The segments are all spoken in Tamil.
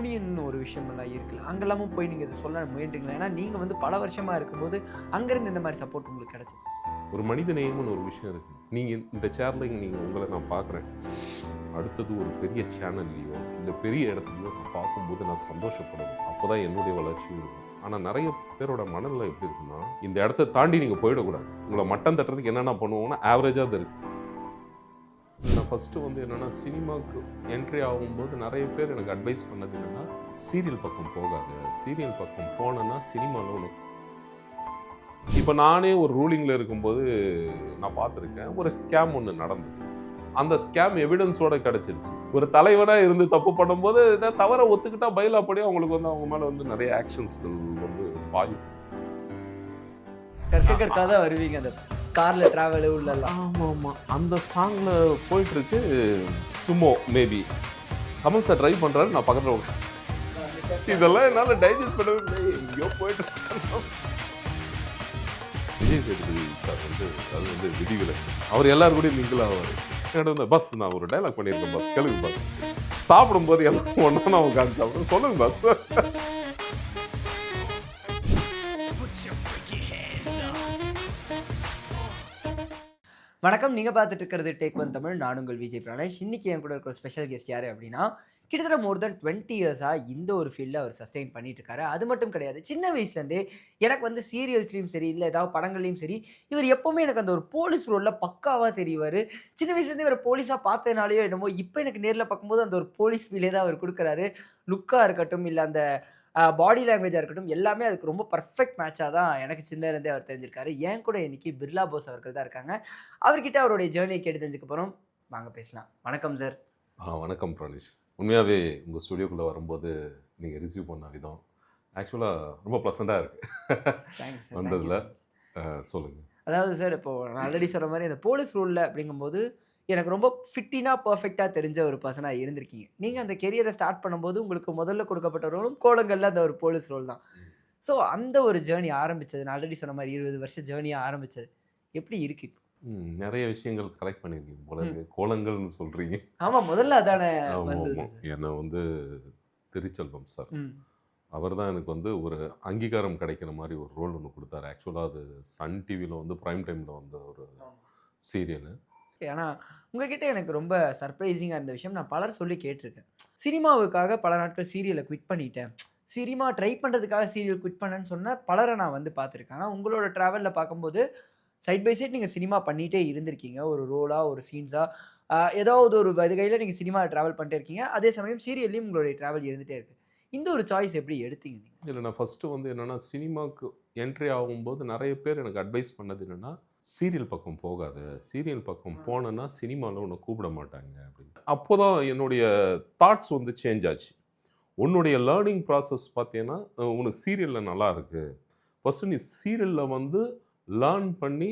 யூனியன் ஒரு விஷயமெல்லாம் இருக்குல்ல, அங்கெல்லாமும் போய் நீங்க இத சொல்ல முயன்றீங்களா? ஏன்னா நீங்க வந்து பல வருஷமா இருக்கும்போது, அங்கருந்து இந்த மாரி சப்போர்ட் உங்களுக்கு கிடைச்சது. ஒரு மனித நேயம்னு ஒரு விஷயம் இருக்கு. நீங்க இந்த சேர்ல நீங்க உங்கள நான் பார்க்குறேன். அடுத்தது ஒரு பெரிய சேனல்லயோ, இல்ல பெரிய இடத்துலயோ நான் பார்க்கும்போது நான் சந்தோஷப்படணும். அப்பதான் என்னுடைய வளர்ச்சியும் இருக்கும். ஆனா நெறைய பேரோட மனநிலை எப்படி இருக்குன்னா, இந்த இடத்த தாண்டி நீங்க போயிடக்கூடாது. உங்கள மட்டம் தட்டுறதுக்கு என்னென்ன பண்ணுவோம்னா, ஆவரேஜா தான் இருக்கு. நான் ஃபர்ஸ்ட்டு வந்து என்னன்னா, சினிமாக்கு என்ட்ரி ஆகும்போது நெறைய பேர் எனக்கு அட்வைஸ் பண்ணது என்னன்னா, "சீரியல் பக்கம் போகாத. சீரியல் பக்கம் போனன்னா சினிமால உனக்கு." இப்ப நானே ஒரு ரூலிங்ல இருக்கும்போது நான் பார்த்துருக்கேன். ஒரு ஸ்கேம் ஒண்ணு நடந்தது. அந்த ஸ்கேம் எவிடன்ஸோட கிடைச்சிருச்சு. ஒரு தலைவனா இருந்து தப்பு பண்ணும்போது, தவற ஒத்துக்கிட்டா பைலாப்படியா அவங்களுக்கு வந்து அவங்க மேல வந்து நெறைய ஆக்ஷன்ஸ்கள் வந்து பாயும். கற்க கற்கா தான் வருவீங்க அந்த கார்ல டிராவலு உள்ளலாம். ஆமாமா. அந்த சாங்ல போயிட்டு இருக்கு. Sumo maybe. Kamal sir drive பண்றாரு. நான் பக்கத்துல இதெல்லாம் என்னால டைஜஸ்ட் பண்ணவே முடியல. எங்கேயோ போயிட்டு இருக்கோம். விஜய் சேதுபதி சார் வந்து அது வந்து விதிவிலக்கு. அவர் எல்லாரும் கூடயும் மிங்கிள் ஆவாரு. என்கிட்ட வந்து பஸ் நான் ஒரு டயலாக் பண்ணியிருக்கேன் பஸ். கேளுங்க பஸ். சாப்பிடும்போது எல்லாம் ஒண்ணா நான் உட்கார்ந்து சாப்பிடுவேன். சொல்லுங்க பஸ். வணக்கம். நீங்க பார்த்துட்டு இருக்கிறது டேக் ஒன் தமிழ். நான் உங்கள் விஜய் பிரானேஷ். இன்னைக்கு என் கூட இருக்கிற ஸ்பெஷல் கெஸ்ட் யாரு அப்படின்னா, கிட்டத்தட்ட மோர் தென் 20 இயர்ஸா இந்த ஒரு ஃபீல்ட்ல அவர் சஸ்டெயின் பண்ணிட்டு இருக்காரு. அது மட்டும் கிடையாது. சின்ன வயசுலேருந்தே எனக்கு வந்து சீரியல்ஸ்லயும் சரி, இல்ல ஏதாவது படங்கள்லயும் சரி, இவர் எப்பவுமே எனக்கு அந்த ஒரு போலீஸ் ரோல்ல பக்காவா தெரிவாரு. சின்ன வயசுலேருந்தே இவர போலீஸா பார்த்ததுனாலயோ என்னமோ, இப்ப எனக்கு நேர்ல பார்க்கும்போது அந்த ஒரு போலீஸ் ஃபீலே தான் அவர் குடுக்குறாரு. லுக்கா இருக்கட்டும், இல்ல அந்த பாடி லாங்குவேஜா இருக்கட்டும், எல்லாமே அதுக்கு ரொம்ப பெர்ஃபெக்ட் மேட்சா தான் எனக்கு சின்னதுலேருந்தே அவர் தெரிஞ்சிருக்காரு. என் கூட இன்னைக்கு பிர்லா போஸ் அவர்கள் தான் இருக்காங்க. அவர்கிட்ட அவருடைய ஜேர்னிய கேட்டு தெரிஞ்சுக்க போறோம். வாங்க பேசலாம். வணக்கம் சார். வணக்கம் பிரானிஷ். உண்மையாவே உங்க ஸ்டுடியோக்குள்ள வரும்போது நீங்க ரிசீவ் பண்ண விதம் ஆக்சுவலா ரொம்ப ப்ளசன்ட்டா இருக்கு. Thanks sir. தேங்க் யூ வந்ததுல ஸோ மச். சொல்லுங்க. அதாவது சார், இப்போ நான் ஆல்ரெடி சொன்ன மாரி அந்த போலீஸ் ரோல்ல அப்படிங்கும்போது, எனக்கு ரொம்ப ஃபிட்டினா, பெர்ஃபெக்ட்டா தெரிஞ்ச ஒரு பெர்சனா இருந்திருக்கீங்க. நீங்க அந்த கெரியர ஸ்டார்ட் பண்ணும்போது, உங்களுக்கு முதல்ல கொடுக்கப்பட்ட ரோலும் கோலங்கள்ல அந்த ஒரு போலீஸ் ரோல் தான். ம். ஸோ அந்த ஒரு ஜேர்னி ஆரம்பிச்சது, நான் ஆல்ரெடி சொன்ன மாரி 20 வருஷ ஜேர்னியா ஆரம்பிச்சது. எப்படி இருக்கு இப்போ? நெறைய விஷயங்கள் கலெக்ட் பண்ணியிருக்கீங்க போல ம். இருக்கு. கோலங்கள்னு சொல்றீங்க. ஆமா, முதல்ல அதானே வந்தது ஆமாமா. சார். என்ன வந்து திருச்செல்வம் சார். ம். அவர் தான் எனக்கு வந்து ஒரு அங்கீகாரம் கிடைக்கிற மாரி ஒரு ரோல் ஒண்ணு குடுத்தாரு. ஆக்சுவலா அது சன் டிவில வந்து பிரைம் டைம்ல வந்த ஒரு சீரியலு. ஆனா, உங்ககிட்ட எனக்கு ரொம்ப சர்ப்ரைசிங்கா இருந்த விஷயம், நான் பலர் சொல்லி கேட்டுருக்கேன். சினிமாவுக்காக பல நாட்கள் சீரியல குவிட் பண்ணிட்டேன். சினிமா ட்ரை பண்றதுக்காக சீரியல் குவிட் பண்ணேன்னு சொன்ன பலர நான் வந்து பார்த்துருக்கேன். ஆனா, உங்களோட டிராவல்ல பார்க்கும்போது, சைட் பை சைட் நீங்க சினிமா பண்ணிட்டே இருந்திருக்கீங்க. ஒரு ரோலா, ஒரு சீன்ஸா, ஏதாவது ஒரு வகையில நீங்க சினிமா டிராவல் பண்ணிட்டே இருக்கீங்க. அதே சமயம் சீரியல்லயும் உங்களுடைய டிராவல் இருந்துட்டே இருக்கு. இந்த ஒரு சாய்ஸ் எப்படி எடுத்தீங்க நீங்க? இல்ல நான் ஃபர்ஸ்ட்டு வந்து என்னன்னா, சினிமாக்கு என்ட்ரி ஆகும்போது நெறைய பேர் எனக்கு அட்வைஸ் பண்ணது என்னன்னா, "சீரியல் பக்கம் போகாத. சீரியல் பக்கம் போனன்னா சினிமால உன்ன கூப்பிட மாட்டாங்க" அப்படின்னு. அப்போதான் என்னுடைய தாட்ஸ் வந்து சேஞ்ச் ஆச்சு. உன்னுடைய லேர்னிங் ப்ராசஸ் பார்த்தீங்கன்னா, உனக்கு சீரியல்ல நல்லா இருக்கு. ஃபர்ஸ்ட்டு நீ சீரியல்ல வந்து லேர்ன் பண்ணி,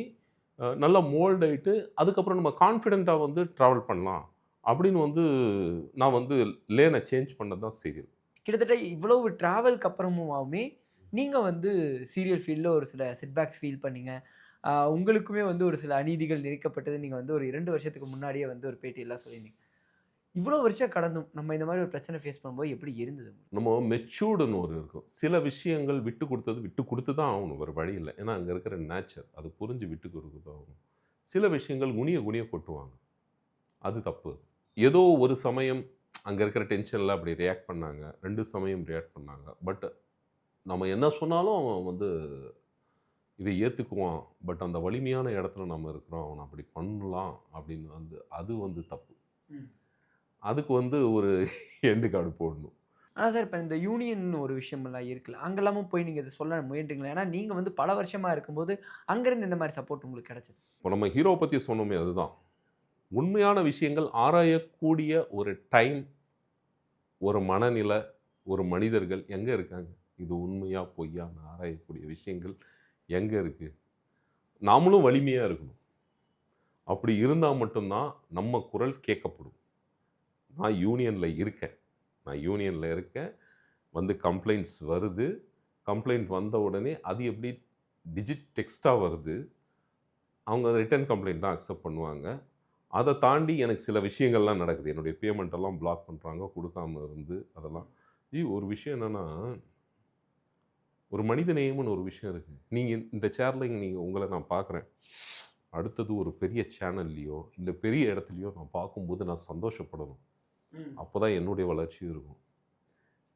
நல்லா மோல்ட் ஆயிட்டு, அதுக்கப்புறம் நம்ம கான்ஃபிடென்ட்டா வந்து ட்ராவல் பண்ணலாம். அப்படின்னு வந்து நான் வந்து லேன சேஞ்ச் பண்ணது தான் சீரியல். கிட்டத்தட்ட இவ்வளவு டிராவல்க்கு அப்புறமுமாவுமே, நீங்க வந்து சீரியல் ஃபீல்ட்ல ஒரு சில செட்பேக்ஸ் ஃபீல் பண்ணீங்க. உங்களுக்குமே வந்து ஒரு சில அநீதிகள் இழைக்கப்பட்டது. நீங்க வந்து ஒரு 2 வருஷத்துக்கு முன்னாடியே வந்து ஒரு பேட்டியெல்லாம் சொல்லியிருந்தீங்க. இவ்வளோ வருஷம் கடந்தும், நம்ம இந்த மாரி ஒரு பிரச்சனை ஃபேஸ் பண்ணும்போது எப்படி இருந்தது உங்களுக்கு? நம்ம மெச்சூர்டுன்னு ஒரு இருக்கும். சில விஷயங்கள் விட்டு குடுத்தது விட்டு குடுத்து தான் ஆகணும். வேற வழி இல்ல. ஏன்னா, அங்க இருக்கிற நேச்சர். அது புரிஞ்சு விட்டு குடுத்து தான் ஆகணும். சில விஷயங்கள் குனிய குனிய கொட்டுவாங்க. அது தப்பு. ஏதோ ஒரு சமயம் அங்க இருக்கிற டென்ஷன்ல அப்படி ரியாக்ட் பண்ணாங்க. 2 சமயம் ரியாக்ட் பண்ணாங்க. பட் நம்ம என்ன சொன்னாலும் அவன் வந்து இத ஏத்துக்குவான். பட் அந்த வலிமையான இடத்துல நம்ம இருக்கிறோம். அவன அப்படி பண்ணலாம் அப்படின்னு வந்து அது வந்து தப்பு. ம். அதுக்கு வந்து ஒரு எண்டு கார்டு போடணும். ஆனா சார், இப்ப இந்த யூனியன் ஒரு விஷயமெல்லாம் இருக்குல்ல, அங்கெல்லாமும் போய் நீங்க இத சொல்ல முயன்றீங்களா? ஏன்னா நீங்க வந்து பல வருஷமா இருக்கும்போது, அங்கருந்து இந்த மாரி சப்போர்ட் உங்களுக்கு கிடைச்சது. இப்போ நம்ம ஹீரோ பத்தி சொன்னோமே அதுதான். உண்மையான விஷயங்கள் ஆராயக்கூடிய ஒரு டைம், ஒரு மனநிலை, ஒரு மனிதர்கள் எங்க இருக்காங்க? இது உண்மையா, பொய்யான்னு ஆராயக்கூடிய விஷயங்கள் எங்க இருக்கு? நாமளும் வலிமையா இருக்கணும். அப்படி இருந்தா மட்டும் தான் நம்ம குரல் கேட்கப்படும். நான் யூனியன்ல இருக்கேன். நான் யூனியன்ல இருக்கேன். வந்து கம்ப்ளைண்ட்ஸ் வருது. கம்ப்ளைண்ட் வந்த உடனே அது எப்படி டிஜிட் டெக்ஸ்ட்டா வருது. அவங்க ரிட்டர்ன் கம்ப்ளைண்ட் தான் அக்செப்ட் பண்ணுவாங்க. அத தாண்டி எனக்கு சில விஷயங்கள்லாம் நடக்குது. என்னுடைய பேமெண்ட் எல்லாம் பிளாக் பண்றாங்க. குடுக்காம இருந்து அதெல்லாம். ஒரு விஷயம் என்னன்னா, ஒரு மனித நேயம்னு ஒரு விஷயம் இருக்கு. நீங்க இந்த சேர்ல நீங்க உங்கள நான் பார்க்குறேன். அடுத்தது ஒரு பெரிய சேனல்லயோ, இல்ல பெரிய இடத்துலயோ நான் பார்க்கும்போது நான் சந்தோஷப்படணும். அப்பதான் என்னுடைய வளர்ச்சியும் இருக்கும்.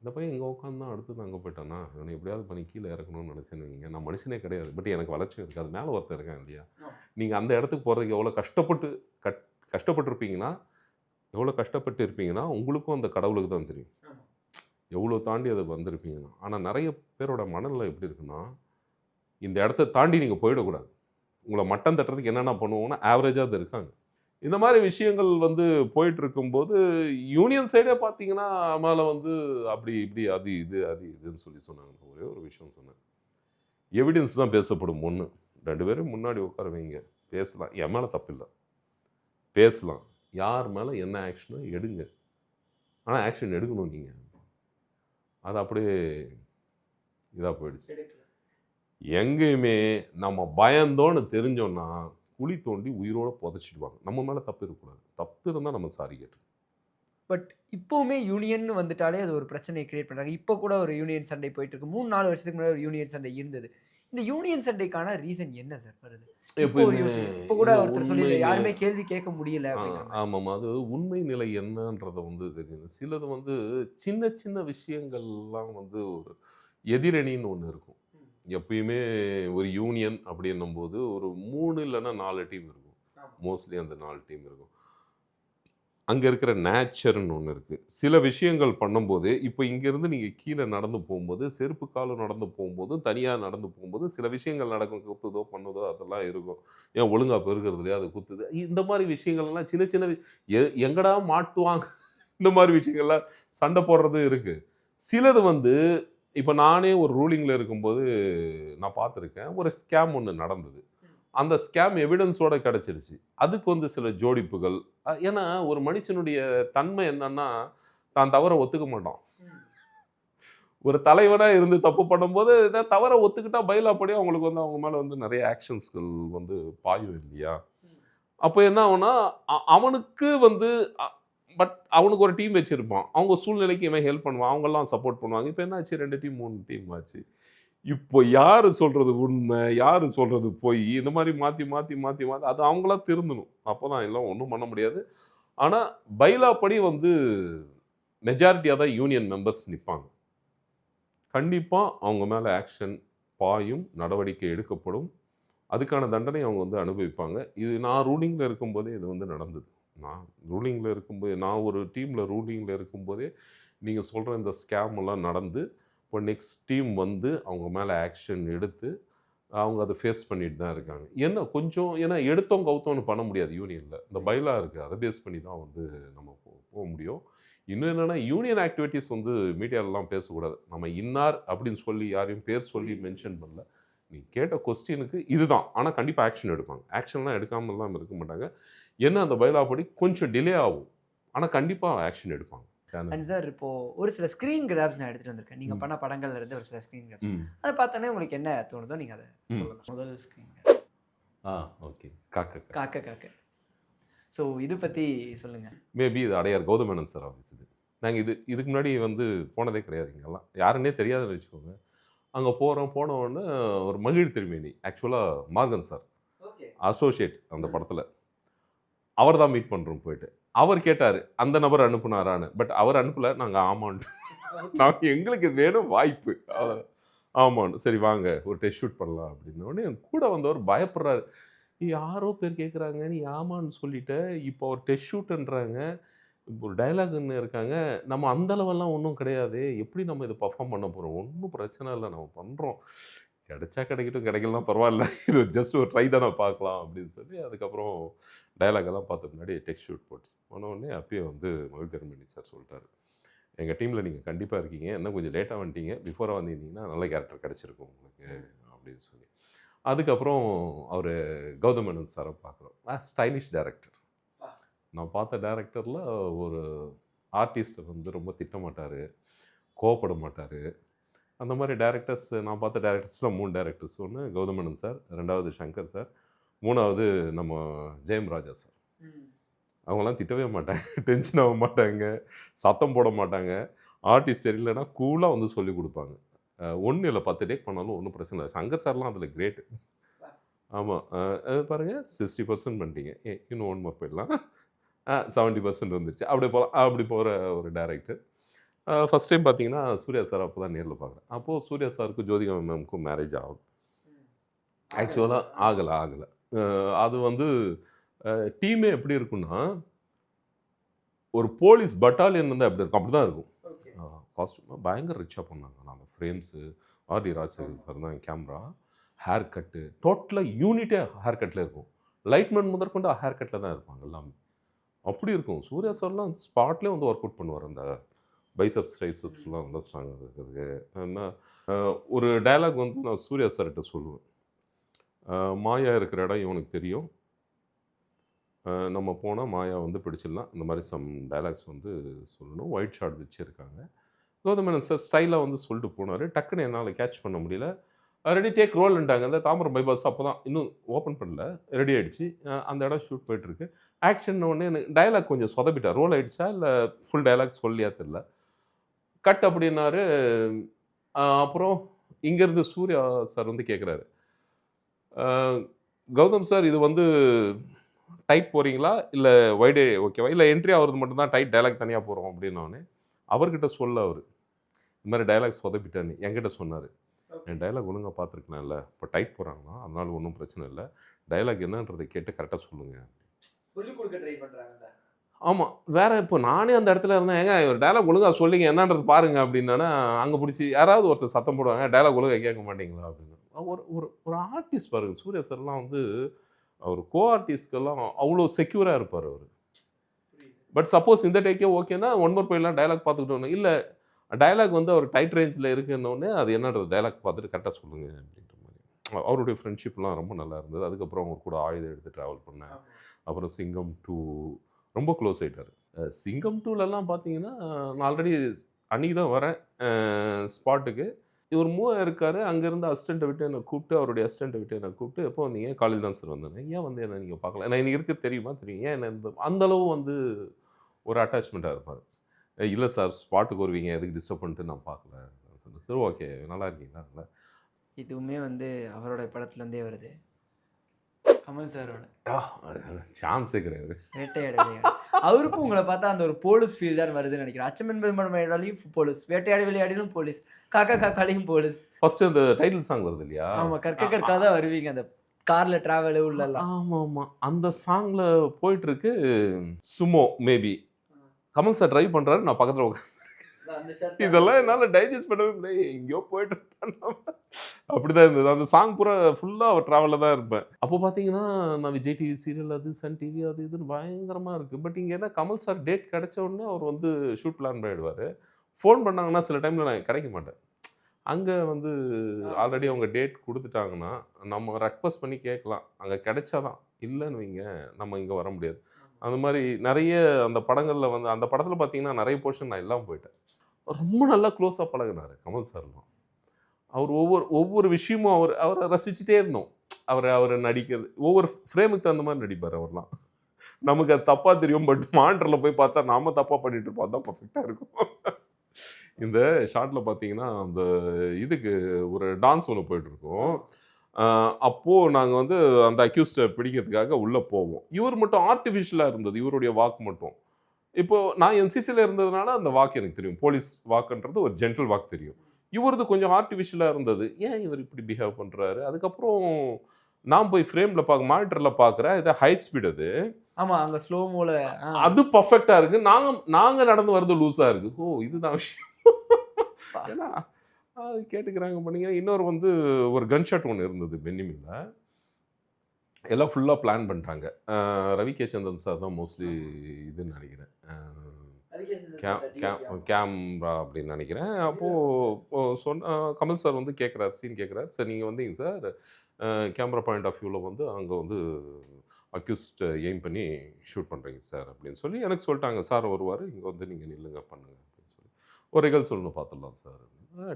இந்த பையன் இங்க உட்காந்தான், அடுத்தது அங்க போயிட்டானா, இவன எப்படியாவது பண்ணி கீழ இறக்கணும்னு நினைச்சேன்னு வைங்க. நான் மனுஷனே கிடையாது. பட் எனக்கு வளர்ச்சி இருக்கு. அது மேல ஒருத்தன் இருக்கான் இல்லையா? நீங்க அந்த இடத்துக்கு போறதுக்கு எவ்வளோ கட் கஷ்டப்பட்டுருப்பீங்கன்னா, எவ்வளோ கஷ்டப்பட்டு இருப்பீங்கன்னா, உங்களுக்கும் அந்த கடவுளுக்கு தான் தெரியும். எவ்வளோ தாண்டி அது வந்திருப்பீங்கன்னா. ஆனா நெறைய பேரோட மனநிலை எப்படி இருக்குன்னா, இந்த இடத்த தாண்டி நீங்க போயிடக்கூடாது. உங்கள மட்டம் தட்டுறதுக்கு என்னென்ன பண்ணுவோம்னா, ஆவரேஜா அது இருக்காங்க. இந்த மாரி விஷயங்கள் வந்து போயிட்டுருக்கும்போது, யூனியன் சைடே பார்த்தீங்கன்னா, மேல வந்து அப்படி, இப்படி, அது இதுன்னு சொல்லி சொன்னாங்க. ஒரே ஒரு விஷயம் சொன்னேன். எவிடன்ஸ் தான் பேசப்படும் 1. 2 பேரையும் முன்னாடி உட்கார வைங்க. பேசலாம். என் மேல தப்பில்ல. பேசலாம். யார் மேல என்ன ஆக்ஷனோ எடுங்க. ஆனா ஆக்ஷன் எடுக்கணும் நீங்க. அது அப்படியே இதா போயிடுச்சு. எங்கேயுமே நம்ம பயந்தோன்னு தெரிஞ்சோம்னா, குழி தோண்டி உயிரோட புதைச்சிடுவாங்க. நம்ம மேல தப்பு இருக்கக்கூடாது. தப்பு இருந்தா நம்ம சாரி கேட்டுறணும். பட் இப்பவுமே யூனியன்னு வந்துட்டாலே அது ஒரு பிரச்சனைய கிரியேட் பண்றாங்க. இப்ப கூட ஒரு யூனியன் சண்டை போயிட்டு இருக்கு. 3, 4 வருஷத்துக்கு முன்னாடி ஒரு யூனியன் சண்டை இருந்தது. இந்த யூனியன் சண்டைக்கான ரீசன் என்ன சார் வருது? இப்போ ஒரு எப்பயுமே யோசனை. இப்ப கூட இல்ல ஒருத்தர் உண்மை சொல்லி நிலை யாருமே கேள்வி கேட்க முடியல ஆ அப்படிங்கிற மாரி. ஆமாமா. அது உண்மை நிலை என்னன்றத வந்து தெரியணும். சிலது வந்து சின்ன சின்ன விஷயங்கள்லாம் வந்து ஒரு எதிரணின்னு ஒண்ணு இருக்கும். எப்பயுமே ஒரு யூனியன் அப்படின்னும்போது ஒரு 3 இல்லன்னா 4 டீம் இருக்கும். மோஸ்ட்லி அந்த 4 டீம் இருக்கும். அங்க இருக்கிற நேச்சர்ன்னு ஒண்ணு இருக்கு. சில விஷயங்கள் பண்ணும்போது, இப்ப இங்கேருந்து நீங்க கீழ நடந்து போம்போது, செருப்பு காலும் நடந்து போம்போது, தனியா நடந்து போம்போது, சில விஷயங்கள் நடக்கும். குத்துதோ, பண்ணுதோ அதெல்லாம் இருக்கும். ஏன் ஒழுங்கா பெருக்குறது இல்லையா? அது குத்துது. இந்த மாரி விஷயங்கள்லாம் சின்ன சின்ன எங்கடா மாட்டுவாங்க? இந்த மாரி விஷயங்கள்லாம் சண்டை போடுறது இருக்கு. சிலது வந்து இப்ப நானே ஒரு ரூலிங்ல இருக்கும்போது நான் பார்த்துருக்கேன். ஒரு ஸ்கேம் ஒண்ணு நடந்தது. அந்த ஸ்கேம் எவிடன்ஸோட கிடைச்சிருச்சு. அதுக்கு வந்து சில ஜோடிப்புகள். ஏன்னா ஒரு மனுஷனுடைய தன்மை என்னன்னா, தான் தவற ஒத்துக்க மாட்டான். ஒரு தலைவனா இருந்து தப்பு பண்ணும்போது, தவற ஒத்துக்கிட்டா பைலாப்படியா அவங்களுக்கு வந்து அவங்க மேல வந்து நெறைய ஆக்ஷன்ஸ்கள் வந்து பாயும் இல்லையா? அப்ப என்ன ஆகும்னா, அவனுக்கு வந்து அ பட் அவனுக்கு ஒரு டீம் வச்சிருப்பான். அவங்க சூழ்நிலைக்கு இவன் ஹெல்ப் பண்ணுவான். அவங்கலாம் சப்போர்ட் பண்ணுவாங்க. இப்ப என்ன ஆச்சு 2 டீம் 3 டீம் ஆச்சு. இப்போ யாரு சொல்றது உண்மை? யாரு சொல்றது பொய்? இந்த மாரி மாத்தி, மாத்தி, மாத்தி, மாத்தி அது அவங்களா திருந்தணும். அப்பதான் எல்லாம் ஒண்ணும் பண்ண முடியாது. ஆனா, பைலா படி வந்து மெஜாரிட்டியா தான் யூனியன் மெம்பர்ஸ் நிப்பாங்க. கண்டிப்பா அவங்க மேல ஆக்ஷன் பாயும், நடவடிக்கை எடுக்கப்படும். அதுக்கான தண்டனை அவங்க வந்து அனுபவிப்பாங்க. இது நான் ரூலிங்ல இருக்கும்போதே இது வந்து நடந்தது. நான் ரூலிங்ல இருக்கும்போது நான் ஒரு டீம்ல ரூலிங்ல இருக்கும்போதே, நீங்க சொல்ற இந்த ஸ்கேம் எல்லாம் நடந்து, இப்போ நெக்ஸ்ட் டீம் வந்து அவங்க மேல ஆக்ஷன் எடுத்து, அவங்க அத ஃபேஸ் பண்ணிட்டு தான் இருக்காங்க. என்ன கொஞ்சம் ஏன்னா எடுத்தோம் கவுத்தோம்ன்னு பண்ண முடியாது யூனியன்ல. இந்த பைலா இருக்கு. அத பேஸ் பண்ணி தான் வந்து நம்ம முடியும். இன்னும் என்னன்னா, யூனியன் ஆக்டிவிட்டீஸ் வந்து மீடியாலலாம் பேசக்கூடாது. நம்ம இன்னார் அப்படின்னு சொல்லி யாரையும் பேர் சொல்லி மென்ஷன் பண்ணல. நீ கேட்ட கொஸ்டினுக்கு இதுதான். ஆனா கண்டிப்பா ஆக்ஷன் எடுப்பாங்க. ஆக்ஷன்லாம் எடுக்காமலாம் இருக்க மாட்டாங்க. என்ன அந்த பைலா படி கொஞ்சம் டிலே ஆகும். ஆனா கண்டிப்பா ஆக்ஷன் எடுப்பாங்க. சேனல். அண்ட் சார் இப்போ ஒரு சில ஸ்கிரீன் கிராப்ஸ் நான் எடுத்துட்டு வந்திருக்கேன். நீங்க ம். பண்ண படங்கள்ல இருந்து ஒரு சில ஸ்கிரீன் கிராப்ஸ். ம். அத பார்த்தோனே உங்களுக்கு என்ன தோணுதோ நீங்க அத ம். சொல்லலாம். முதல் ஸ்கிரீன் கிராப். ஆ ஓகே. காக்க. காக்க காக்க. ஸோ இது பத்தி சொல்லுங்க. மேபி இது அடையார் கௌதமேனன் சார் ஆஃபீஸ் இது. நாங்க இதுக்கு முன்னாடி வந்து போனதே கிடையாது இங்கலாம். யாருன்னே தெரியாதுன்னு வச்சுக்கோங்க. அங்க போறோம். போன உடனே ஒரு மகிழ் திருமேனி. ஆக்சுவலா மார்கன் சார். ஓகே. அசோசியேட் அந்த படத்துல. அவர் தான் மீட் பண்றோம் போயிட்டு. அவர் கேட்டாரு, அந்த நபர் அனுப்புனாரான்னு. பட் அவர் அனுப்பல. நாங்க ஆமான்ட்டோம். நாங்க எங்களுக்கு இது வேணும் வாய்ப்பு. அவ்வளோதான். ஆமான்னு. சரி வாங்க ஒரு டெஸ்ட் ஷூட் பண்ணலாம் அப்படின்னோனே, என் கூட வந்தவர் பயப்படுறாரு. யாரோ பேர் கேட்குறாங்க. நீ ஆமான்னு சொல்லிட்ட. இப்போ ஒரு டெஸ்ட் ஷூட்ன்றாங்க. ஒரு டயலாக்ன்னு இருக்காங்க. நம்ம அந்த அளவெல்லாம் ஒண்ணும் கிடையாதே. எப்படி நம்ம இத பெர்ஃபார்ம் பண்ண போறோம்? ஒண்ணும் பிரச்சனை இல்ல. நம்ம பண்றோம். கிடைச்சா கிடைக்கட்டும். கிடைக்கலனா பரவால்ல. இது ஜஸ்ட் ஒரு ட்ரை தான பார்க்கலாம் அப்படின்னு சொல்லி, அதுக்கப்புறம் டயலாக் எல்லாம் பார்த்த பின்னாடி டெக்ஸ்ட் ஷூட் போச்சு. போன உடனே அப்பயே வந்து மகிழ் திருமேனி சார் சொல்ட்டாரு. எங்க டீம்ல நீங்க கண்டிப்பா இருக்கீங்க. இன்னும் கொஞ்சம் லேட்டா வந்துட்டீங்க. பிஃபோரா வந்திருந்தீங்கன்னா நல்ல கேரக்டர் கிடைச்சிருக்கும் உங்களுக்கு அப்படின்னு சொல்லி. அதுக்கப்புறம் அவரு கௌதம் மேனன் சார பார்க்குறோம். Stylish director. நான் பார்த்த டைரக்டர்ல ஒரு ஆர்டிஸ்ட்ட வந்து ரொம்ப திட்ட மாட்டாரு. கோவப்பட மாட்டாரு. அந்த மாரி டைரக்டர்ஸ் நான் பார்த்த டைரக்டர்ஸ்ல 3 டைரக்டர்ஸ். 1 கௌதம் மேனன் சார், 2வது சங்கர் சார், 3வது நம்ம ஜெயம் ராஜா சார். அவங்கலாம் திட்டவே மாட்டாங்க. டென்ஷன் ஆக மாட்டாங்க. சத்தம் போட மாட்டாங்க. ஆர்டிஸ்ட் தெரியலன்னா கூலாக வந்து சொல்லி கொடுப்பாங்க. ஒன்றும் இல்லை 10 டேக் பண்ணாலும் ஒன்றும் பிரச்சனை இல்லை. சங்கர் சார்லாம் அதில் கிரேட். ஆமாம். பாருங்க 60% பண்ணிட்டீங்க. இன்னும் 1 மோர் போயிடலாம். 70% வந்துருச்சு. அப்படி போகலாம். அப்படி போகிற ஒரு டைரக்டர். ஃபர்ஸ்ட் டைம் பார்த்தீங்கன்னா சூர்யா சார் அப்போ தான் நேரில் பார்க்குறேன். அப்போது சூர்யா சாருக்கும் ஜோதிகா மேமுக்கும் மேரேஜ் ஆகும். ஆக்சுவலாக ஆகலை. அது வந்து டீமே எப்படி இருக்குன்னா, ஒரு போலீஸ் பட்டாலியன் வந்து அப்படி இருக்கும். அப்படி தான் இருக்கும். காஸ்டியூம் பயங்கர ரிச்சாக பண்ணாங்க. நாங்கள் ஃப்ரேம்ஸு ஆர்டி ராஜசேகர் சார் தான் கேமரா, ஹேர் கட்டு டோட்டலாக யூனிட்டே ஹேர் கட்டில் இருக்கும். லைட்மேன் முதற்கொண்டு ஹேர் கட்டில் தான் இருப்பாங்க எல்லாமே. அப்படி இருக்கும். சூர்யா சார்லாம் வந்து ஸ்பாட்லேயே வந்து ஒர்க் அவுட் பண்ணுவார். அந்த பைசப்ஸ் ட்ரைசப்ஸ்லாம் நல்லா ஸ்ட்ராங்காக இருக்கிறதுக்கு. ஏன்னா ஒரு டயலாக் வந்து நான் சூர்யா சார்கிட்ட சொல்லுவேன். மாயா இருக்கிற இடம் இவனுக்கு தெரியும். நம்ம போனால் மாயா வந்து பிடிச்சிடலாம். இந்த மாதிரி சம் டயலாக்ஸ் வந்து சொல்லணும். ஒயிட் ஷார்ட் வச்சுருக்காங்க. கௌதமேனன் சார் ஸ்டைலாக வந்து சொல்லிட்டு போனார். டக்குன்னு என்னால் கேட்ச் பண்ண முடியல. ரெடி டேக் ரோல்ன்ட்டாங்க. அந்த தாம்பரம் பைபாஸ் அப்போ தான் இன்னும் ஓப்பன் பண்ணல. ரெடி ஆகிடுச்சு. அந்த இடம் ஷூட் போயிட்டுருக்கு. ஆக்ஷன் ஒன்று எனக்கு டயலாக் கொஞ்சம் சொதப்பிட்டா. ரோல் ஆகிடுச்சா இல்லை ஃபுல் டயலாக் சொல்லியா தெரில. கட் அப்படின்னாரு. அப்புறம் இங்கேருந்து சூர்யா சார் வந்து கேட்குறாரு, கௌதம் சார் இது வந்து டைட் போகிறீங்களா இல்லை வைடே ஓகேவா, இல்லை என்ட்ரி ஆகிறது மட்டும்தான் டைட் டயலாக் தனியாக போகிறோம் அப்படின்னோடனே அவர்கிட்ட சொல்ல அவர் இந்த மாதிரி டயலாக் சொதப்பிட்டான்னு என்கிட்ட சொன்னார். என் டயலாக் ஒழுங்காக பார்த்துருக்கலாம்ல, இப்போ டைட் போகிறாங்கன்னா அதனால ஒன்றும் பிரச்சனை இல்லை, டயலாக் என்னன்றதை கேட்டு கரெக்டாக சொல்லுங்கள். சொல்லிக் கொடுக்க ட்ரை பண்ணுறாங்க. ஆமாம், வேற இப்போ நானே அந்த இடத்துல இருந்தேன். ஏங்க ஒரு டயலாக் ஒழுங்காக சொல்லிங்க என்னன்றது பாருங்க அப்படின்னா, அங்கே பிடிச்சி யாராவது ஒருத்தர் சத்தம் போடுவாங்க, டயலாக் ஒழுங்காக கேட்க மாட்டீங்களா அப்படின்னு. ஒரு ஒரு ஒரு ஆர்டிஸ்ட் பாருங்கள், சூர்யா சார்லாம் வந்து அவர் கோ ஆர்டிஸ்ட்கெல்லாம் அவ்வளோ செக்யூராக இருப்பார் அவர். பட் சப்போஸ் இந்த டேக்கே ஓகேன்னா ஒன் மோர் போயிடலாம், டயலாக் பார்த்துக்கிட்டோன்னு இல்லை டயலாக் வந்து அவர் டைட் ரேஞ்சில் இருக்குன்னொடனே அது என்னன்றது டயலாக் பார்த்துட்டு கரெக்டாக சொல்லுங்கள் அப்படின்ற மாதிரி. அவருடைய ஃப்ரெண்ட்ஷிப்லாம் ரொம்ப நல்லா இருந்தது. அதுக்கப்புறம் அவர் கூட ஆயுதம் எடுத்து ட்ராவல் பண்ணேன். அப்புறம் சிங்கம் 2 ரொம்ப க்ளோஸ் ஆகிட்டார். சிங்கம் 2லலாம் பார்த்தீங்கன்னா நான் ஆல்ரெடி அன்றைக்கி தான் வரேன் ஸ்பாட்டுக்கு. இவர் மூவ் இருக்கார். அங்கேருந்து அசிஸ்டண்ட்டை விட்டு என்னை கூப்பிட்டு, அவருடைய அசிஸ்டண்ட்டை விட்டு என்னை கூப்பிட்டு, எப்போ வந்தீங்க? காலையில் தான் சார் வந்தேன். ஏன் வந்து என்ன நீங்கள் பார்க்கல? நான் எனக்கு இருக்க தெரியுமா? தெரியும். ஏன் என்ன இந்த அந்தளவு வந்து ஒரு அட்டாச்மெண்ட்டாக இருப்பார். இல்லை சார் ஸ்பாட்டுக்கு வருவீங்க, எதுக்கு டிஸ்டர்ப் பண்ணிட்டு நான் பார்க்கல. சரி ஓகே, நல்லா இருக்கீங்களா? இதுவுமே வந்து அவரோட படத்துலேருந்தே வருது. கமல் சாரோட சான்ஸே கிடையாது. வேட்டையாடு விளையாடு. அவருக்கும் உங்களை பார்த்தா அந்த ஒரு போலீஸ் ஃபீல் தான் வருதுன்னு நினைக்கிறேன். அச்சமன் பெருமாளையும் போலீஸ், வேட்டையாடு விளையாடிலும் போலீஸ், காக்கா காக்காலையும் போலீஸ். ஃபர்ஸ்ட் அந்த டைட்டில் சாங் வருது இல்லையா? ஆமா, கற்க கற்கா தான் வருவீங்க அந்த கார்ல டிராவல் உள்ளலாம். ஆமா. அந்த சாங்ல போயிட்டு இருக்கு. Sumo maybe Kamal sir drive பண்றாரு, நான் பக்கத்துல உட்காந்து இதெல்லாம் என்னால் டைஜஸ்ட் பண்ணவே முடியாது. எங்கேயோ போயிட்டு அப்படிதான் இருந்தது. அந்த சாங் பூரா ஃபுல்லாக அவர் ட்ராவலில் தான் இருப்பேன். அப்போ பார்த்தீங்கன்னா நான் விஜய் டிவி சீரியல் அது சன் டிவி அது இதுன்னு பயங்கரமாக இருக்குது. பட் இங்கே என்ன கமல் சார் டேட் கிடைச்ச உடனே அவர் வந்து ஷூட் பிளான் பண்ணிடுவார். ஃபோன் பண்ணாங்கன்னா சில டைமில் நான் கிடைக்க மாட்டேன். அங்கே வந்து ஆல்ரெடி அவங்க டேட் கொடுத்துட்டாங்கன்னா நம்ம ரெக்வஸ்ட் பண்ணி கேட்கலாம். அங்கே கிடைச்சாதான், இல்லைன்னு வைங்க நம்ம இங்கே வர முடியாது. அந்த மாதிரி நிறைய அந்த படங்களில் வந்து அந்த படத்தில் பார்த்தீங்கன்னா நிறைய போர்ஷன் நான் இல்லாமல் போயிட்டேன். ரொம்ப நல்லா க்ளோஸாக பழகினார் கமல் சார்லாம். அவர் ஒவ்வொரு விஷயமும் அவரை ரசிச்சுட்டே இருந்தோம். அவர் நடிக்கிறது ஒவ்வொரு ஃப்ரேமுக்கு தகுந்த மாதிரி நடிப்பார் அவர்லாம். நமக்கு அது தப்பாக தெரியும். பட் மானிட்டரில் போய் பார்த்தா நாம தப்பாக பண்ணிட்டு இருப்போம். அதுதான் பர்ஃபெக்டாக இருக்கும். இந்த ஷார்ட்டில் பார்த்தீங்கன்னா அந்த இதுக்கு ஒரு டான்ஸ் ஒன்று போயிட்டுருக்கோம். அப்போது நாங்கள் வந்து அந்த அக்யூஸ்டை பிடிக்கிறதுக்காக உள்ளே போவோம். இவர் மட்டும் ஆர்டிஃபிஷியலாக இருந்தது, இவருடைய வாக்கு மட்டும். இப்போது நான் என்சிசியில் இருந்ததுனால அந்த வாக்கு எனக்கு தெரியும். போலீஸ் வாக்குன்றது ஒரு ஜென்டல் வாக்கு தெரியும். இவரது கொஞ்சம் ஆர்டிஃபிஷியலாக இருந்தது. ஏன் இவர் இப்படி பிஹேவ் பண்ணுறாரு? அதுக்கப்புறம் நான் போய் ஃப்ரேமில் மானிட்டரில் பார்க்குறேன். இது ஹை ஸ்பீட் அது. ஆமாம், அங்கே ஸ்லோ மோல அது பர்ஃபெக்டாக இருக்குது. நாங்கள் நடந்து வரது லூஸாக இருக்குது. ஓ இதுதான் விஷயம். ஏன்னா அது கேட்டுக்கிறாங்க பண்ணிங்க. இன்னொரு வந்து ஒரு கன் ஷாட் ஒன்று இருந்தது பென்னிமில்ல. எல்லாம் ஃபுல்லாக பிளான் பண்ணிட்டாங்க. ரவி கே சந்திரன் சார் தான் மோஸ்ட்லி இதுன்னு நினைக்கிறேன். கேமரா அப்படின்னு நினைக்கிறேன். அப்போது கமல் சார் வந்து சீன் கேட்குறாரு. சார் நீங்கள் வந்தீங்க சார், கேமரா பாயிண்ட் ஆஃப் வியூவில் வந்து அங்கே வந்து அக்யூஸ்ட் எய்ம் பண்ணி ஷூட் பண்ணுறீங்க சார் அப்படின்னு சொல்லி எனக்கு சொல்லிட்டாங்க. சார் வருவார், இங்கே வந்து நீங்கள் நில்லுங்க பண்ணுங்க அப்படின்னு சொல்லி ஒரு ரிகல்சல் ஒன்று பார்த்துடலாம் சார்.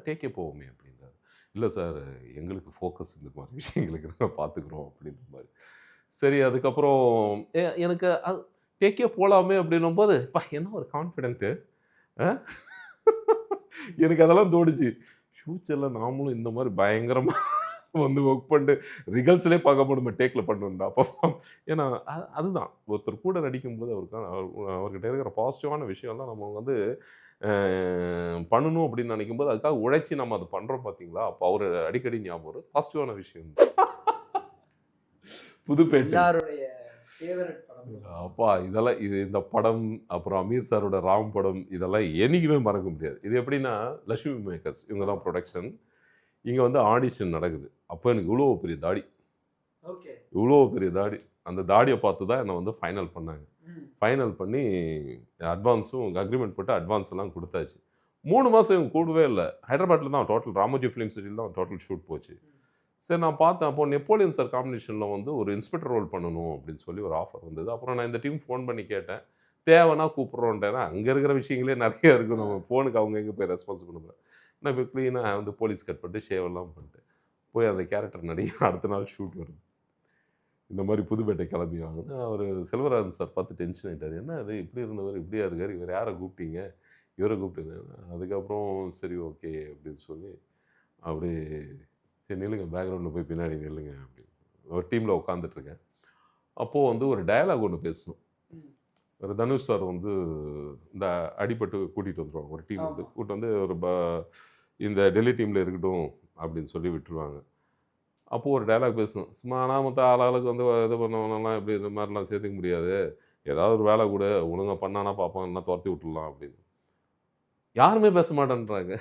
டேக்கே போவோமே அப்படின்றாரு. இல்லை சார் எங்களுக்கு ஃபோக்கஸ் இந்த மாதிரி விஷயங்களுக்கு நாங்கள் பார்த்துக்குறோம் அப்படின்ற மாதிரி. சரி அதுக்கப்புறம் எனக்கு டேக்கே போகலாமே அப்படின்னும் போது என்ன ஒரு கான்ஃபிடென்ட்டு. எனக்கு அதெல்லாம் தோணுச்சு. ஃபியூச்சரில் நாமளும் இந்த மாதிரி பயங்கரமாக வந்து ஒர்க் பண்ணிட்டு ரிகல்ஸ்லேயே பார்க்க போடுமே டேக்கில் பண்ணணும்டா அப்போ. ஏன்னா அதுதான் ஒருத்தர் கூட நடிக்கும்போது அவர்கிட்ட இருக்கிற பாசிட்டிவான விஷயம்லாம் நம்ம வந்து பண்ணணும் அப்படின்னு நினைக்கும்போது அதுக்காக உழைச்சி நம்ம அதை பண்ணுறோம் பார்த்தீங்களா, அப்போ அவர் அடிக்கடி ஞாபகம் வரும். பாசிட்டிவான விஷயம். புதுப்பேட்டை அப்பா இதெல்லாம் இந்த படம், அப்புறம் அமீர் சாரோட ராம் படம், இதெல்லாம் என்றைக்குமே மறக்க முடியாது. இது எப்படின்னா லட்சுமி மேக்கர்ஸ் இவங்க தான் ப்ரொடக்ஷன். இங்கே வந்து ஆடிஷன் நடக்குது. அப்போ எனக்கு இவ்வளோ பெரிய தாடி, இவ்வளோ பெரிய தாடி. அந்த தாடியை பார்த்து தான் என்னை வந்து ஃபைனல் பண்ணாங்க. ஃபைனல் பண்ணி அட்வான்ஸும் அக்ரிமெண்ட் போட்டு அட்வான்ஸ் எல்லாம் கொடுத்தாச்சு. 3 மாதம் இவங்க கூடவே இல்லை. ஹைதராபாத்தில் தான் டோட்டல் ராமோஜி ஃபிலிம் சிட்டியில் தான் டோட்டல் ஷூட் போச்சு. சரி நான் பார்த்தேன். அப்போ நெப்போலியன் சார் காம்பினேஷனில் வந்து ஒரு இன்ஸ்பெக்டர் ரோல் பண்ணணும் அப்படின்னு சொல்லி ஒரு ஆஃபர் வந்தது. அப்புறம் நான் இந்த டீம் ஃபோன் பண்ணி கேட்டேன். தேவைன்னா கூப்பிட்றோன்ட்டேன்னா அங்கே இருக்கிற விஷயங்களே நிறைய இருக்கும். நம்ம ஃபோனுக்கு அவங்க எங்கே போய் ரெஸ்பான்ஸ் பண்ணுறேன். நான் இப்போ க்ளீனாக வந்து போலீஸ் கட் பண்ணிட்டு ஷேவெல்லாம் பண்ணிட்டு போய் அந்த கேரக்டர் நடிகை அடுத்த நாள் ஷூட் வருது. இந்த மாதிரி புதுப்பேட்டை கிளம்பி வாங்கினு அவர் செல்வராஜன் சார் பார்த்து டென்ஷன் ஆகிட்டார். என்ன அது இப்படி இருந்தவர் இப்படியா இருக்கார், இவர் யாரை கூப்பிட்டீங்க, இவரை கூப்பிட்டீங்க. அதுக்கப்புறம் சரி ஓகே அப்படின்னு சொல்லி அப்படி சரி நில்லுங்க பேக்ரவுண்டில் போய் பின்னாடி நில்லுங்க அப்படின்னு ஒரு டீமில் உட்காந்துட்ருக்கேன். அப்போது வந்து ஒரு டயலாக் ஒன்று பேசணும். ஒரு தனுஷ் சார் வந்து இந்த அடிபட்டு கூட்டிகிட்டு வந்துடுவாங்க. ஒரு டீம் வந்து கூப்பிட்டு வந்து ஒரு இந்த டெல்லி டீமில் இருக்கட்டும் அப்படின்னு சொல்லி விட்டுருவாங்க. அப்போது ஒரு டைலாக் பேசணும். சும்மா நாமத்த ஆளாளுக்கு வந்து இது பண்ணவனெல்லாம் இப்படி இந்த மாதிரிலாம் சேர்த்துக்க முடியாது. ஏதாவது ஒரு வேலை கூட ஒழுங்காக பண்ணானா பார்ப்பான், இல்லைனா துரத்தி விட்டுடலாம் அப்படின்னு. யாருமே பேச மாட்டேன்றாங்க.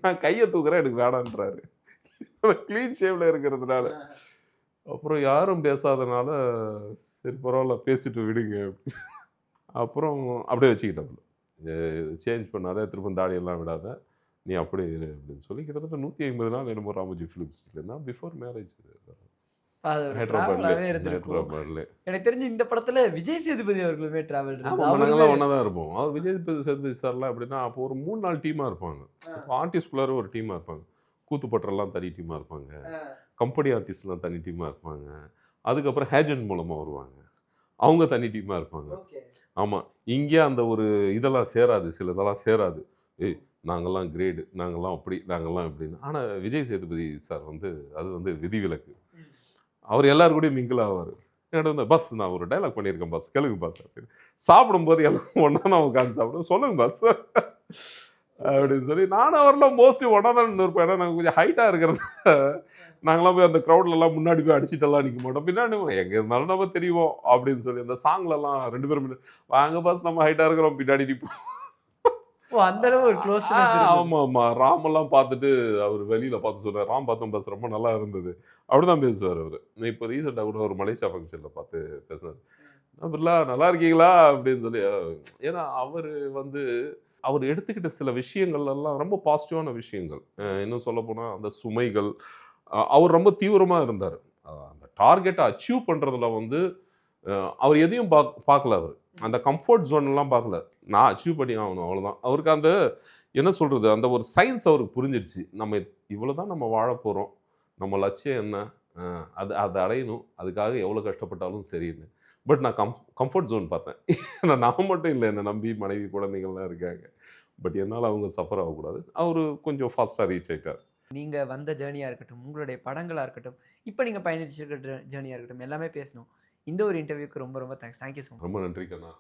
நான் கையை தூக்குறேன், எனக்கு வேணான்றாரு. க்ளீன் ஷேவில் இருக்கிறதுனால. அப்புறம் யாரும் பேசாதனால சரி பரவாயில்ல பேசிட்டு விடுங்க. அப்புறம் அப்படியே வச்சுக்கிட்டாப்புல. சேஞ்ச் பண்ணாத, திரும்ப தாடியெல்லாம் விடாத, நீ அப்படியே இரு அப்படின்னு சொல்லி கிட்டத்தட்ட 150 நாள் என்னமோ ராமோஜி ஃபிலிம் சிட்டியில் இருந்தால் பிஃபோர் மேரேஜ். ஹைதராபாத்ல. எனக்கு தெரிஞ்சு இந்த படத்துல விஜய் சேதுபதி அவர்களுமே டிராவல் நாங்களாம் ஒன்றா தான் இருப்போம். அவர் விஜய் சேதுபதி சார்லாம் எப்படின்னா அப்போ ஒரு 3 நாள் டீமாக இருப்பாங்க. அப்போ ஆர்டிஸ்ட்குள்ளார ஒரு டீமாக இருப்பாங்க. கூத்துப்பட்டரெல்லாம் தனி டீமாக இருப்பாங்க. கம்பெனி ஆர்டிஸ்ட்லாம் தனி டீமாக இருப்பாங்க. அதுக்கப்புறம் ஹேஜன் மூலமாக வருவாங்க, அவங்க தனி டீமாக இருப்பாங்க. ஆமாம், இங்கே அந்த ஒரு இதெல்லாம் சேராது, சில இதெல்லாம் சேராது. ஏய் நாங்கள்லாம் கிரேடு, நாங்கள்லாம் அப்படி, நாங்கள்லாம் இப்படின்னு. ஆனால் விஜய் சேதுபதி சார் வந்து அது வந்து விதிவிலக்கு. அவர் எல்லாரும் கூடயும் மிங்கிள் ஆவார். என்கிட்ட வந்து பஸ் நான் ஒரு டைலாக் பண்ணியிருக்கேன் பஸ், கேளுங்க பஸ் அப்படின்னு. சாப்பிடும்போது எல்லாம் ஒன்றா தான் உட்காந்து சாப்பிடுவோம். சொல்லுங்க பஸ் அப்படின்னு சொல்லி நானும் அவரெல்லாம் மோஸ்ட்லி ஒன்றா தான் இருப்பேன். ஏன்னா நாங்கள் கொஞ்சம் ஹைட்டாக இருக்கிறது, நாங்களாம் போய் அந்த க்ரௌட்லலாம் முன்னாடி போய் அடிச்சுட்டெல்லாம் நிற்க மாட்டோம். பின்னாடி எங்கே இருந்தாலும் நம்ம தெரியும் அப்படின்னு சொல்லி அந்த சாங்லலாம் 2 பேரும் வாங்க பஸ் நம்ம ஹைட்டாக இருக்கிறோம் பின்னாடி நிற்போம். அந்த அளவு ஒரு க்ளோஸ். ஆமா ஆமா, ராமெல்லாம் பார்த்துட்டு அவர் வெளியில பார்த்து சொல்றாரு, ராம் பார்த்தோம் பஸ் ரொம்ப நல்லா இருந்தது அப்படிதான் பேசுவார் அவர். இப்போ ரீசெண்டாக கூட ஒரு மலேசியா ஃபங்க்ஷனில் பார்த்து பேசுனார். அப்படிலா நல்லா இருக்கீங்களா அப்படின்னு சொல்லி. ஏன்னா அவர் வந்து அவர் எடுத்துக்கிட்ட சில விஷயங்கள் எல்லாம் ரொம்ப பாசிட்டிவான விஷயங்கள். இன்னும் சொல்ல போனால் அந்த சுமைகள் அவர் ரொம்ப தீவிரமாக இருந்தார். அந்த டார்கெட்டை அச்சீவ் பண்ணுறதுல வந்து அவர் எதையும் பார்க்கல. அவர் அந்த கம்ஃபர்ட் ஜோன்லாம் பார்க்கல. நான் அச்சீவ் பண்ணி ஆகணும் அவ்வளோதான். அவருக்கு அந்த என்ன சொல்கிறது, அந்த ஒரு சயின்ஸ் அவருக்கு புரிஞ்சிடுச்சு. நம்ம இவ்வளோ தான் நம்ம வாழ போகிறோம், நம்ம லட்சியம் என்ன, அதை அடையணும், அதுக்காக எவ்வளோ கஷ்டப்பட்டாலும் சரின்னு. பட் நான் கம்ஃபர்ட் ஜோன் பார்த்தேன். நான் மட்டும் இல்லை, என்னை நம்பி மனைவி குழந்தைங்கள்லாம் இருக்காங்க. பட் என்னால் அவங்க சஃபர் ஆகக்கூடாது. அவர் கொஞ்சம் ஃபாஸ்ட்டாக ரீச் ஆகிட்டார். நீங்கள் வந்த ஜேர்னியாக இருக்கட்டும், உங்களுடைய படங்களாக இருக்கட்டும், இப்போ நீங்கள் பயணிச்சிருக்கிற ஜேர்னியாக இருக்கட்டும், எல்லாமே பேசணும். இந்த ஒரு இன்டர்வியூக்கு ரொம்ப ரொம்ப தேங்க்ஸ். Thank you so much. ரொம்ப நன்றி கண்ணா.